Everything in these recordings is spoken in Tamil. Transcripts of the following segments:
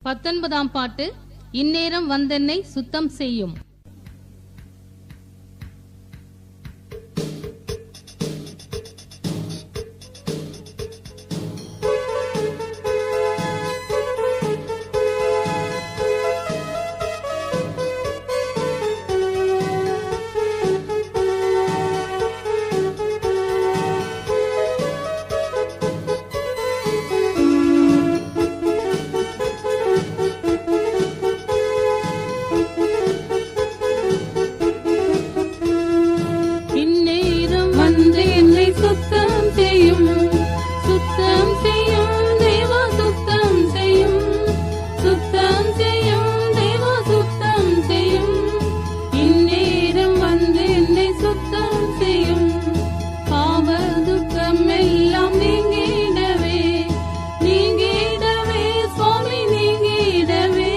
19ஆம் பாட்டு. இந்நேரம் வந்தென்னை சுத்தம் செய்யும். சுத்தம் செய்யும், சுத்தம் செய்யும் தேவா, சுத்தம் செய்யும், சுத்தம் செய்யும் தேவா, சுத்தம் செய்யும். இந்நேரம் வந்து என்னை சுத்தம் செய்யும். பாவ துக்கம் எல்லாம் நீங்கிடவே, நீங்கிடவே சுவாமி, நீங்கிடவே,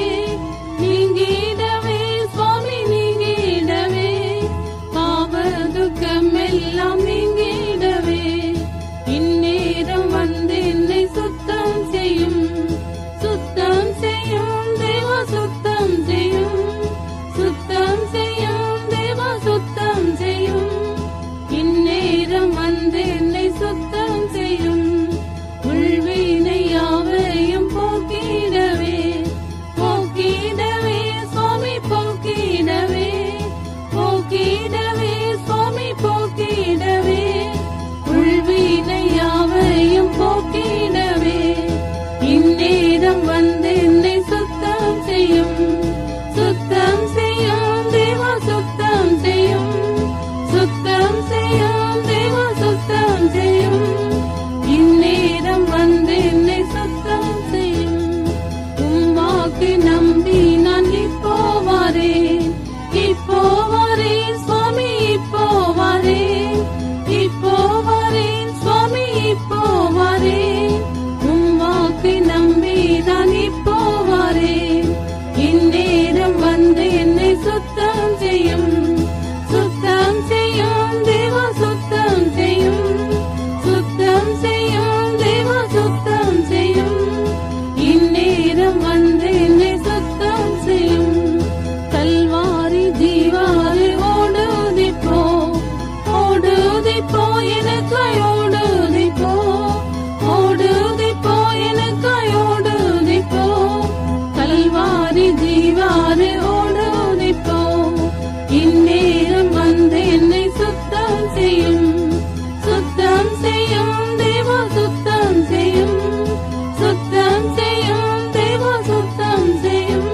நீங்கிடவே சுவாமி, நீங்கிடவே. பாவ துக்கம் எல்லாம் நீங்கிடவே, இந்நேரம் வந்து என்னை சுத்தம் செய்யும். சுத்தம் செய்யும் தேவா, சுத்தம் செய்யும், சுத்தம் செய்யும் தேவா, சுத்தம் செய்யும். இந்நேரம் வந்து என்னை சுத்தம் செய்யும். உள்வினை யாவையும் போக்கிடவே, போக்கிடவே சுவாமி, போக்கிடவே, போக்கிடவே சுவாமி, போக்கிடவே. உள்வினை யாவையும் போக்கிடவே, இந்நேரம் வந்து என்னை சுத்தம் செய்யும். சுத்தம் செய்யும் தேவா, சுத்தம் செய்யும், சுத்தம் செய்யும் தேவா, சுத்தம் செய்யும். இந்நேரம் வந்து என்னை சுத்தம் செய்யும். உம்மாக்கு நம்பி நான் இப்போ வரேன், இப்போ வரேன் சுவாமி, இப்போ வரேன், இப்போ வரேன் சுவாமி, இப்போ வரேன். உம்மாக்கு நம்பி நான் இப்போ வரேன். இந்நேரம் வந்து என்னை சுத்தம் செய்யும். சுத்தம் செய்யும் தேவா, சுத்தம் செய்யும், சுத்தம் செய்யும் தேவா, சுத்தம் செய்யும். இந்நேரம் வந்து என்னை சுத்தம் செய்யும். கல்வாரி ஜீவாறு ஓடுதி போ, ஓடுதி போ எனக்காய், ஓடுதி போ, ஓடுதி போ எனக்காய், ஓடுதி போ. கல்வாரி ஜீவாறு ஓடுதி போ. இந்நேரம் வந்து என்னை சுத்தம் செய்யும். சுத்தம் செய்யும் தேவா, சுத்தம் செய்யும், சுத்தம் செய்யும் தேவா, சுத்தம் செய்யும்.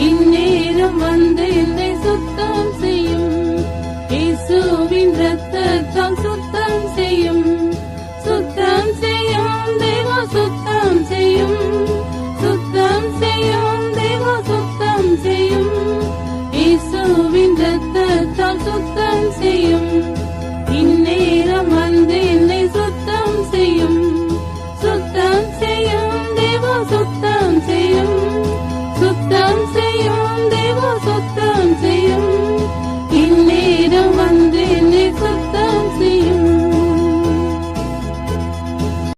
இந்நேரம் வந்து என்னை சுத்தம் செய்யும். இயேசுவின் இரத்தத்தால் சுத்தம் செய்யும். சுத்தம் செய்யும் தேவா, சுத்தம் செய்யும், சுத்தம் செய்யும் தேவா, சுத்தம் செய்யும். இயேசுவின் இரத்தத்தால் சுத்தம் செய்யும்.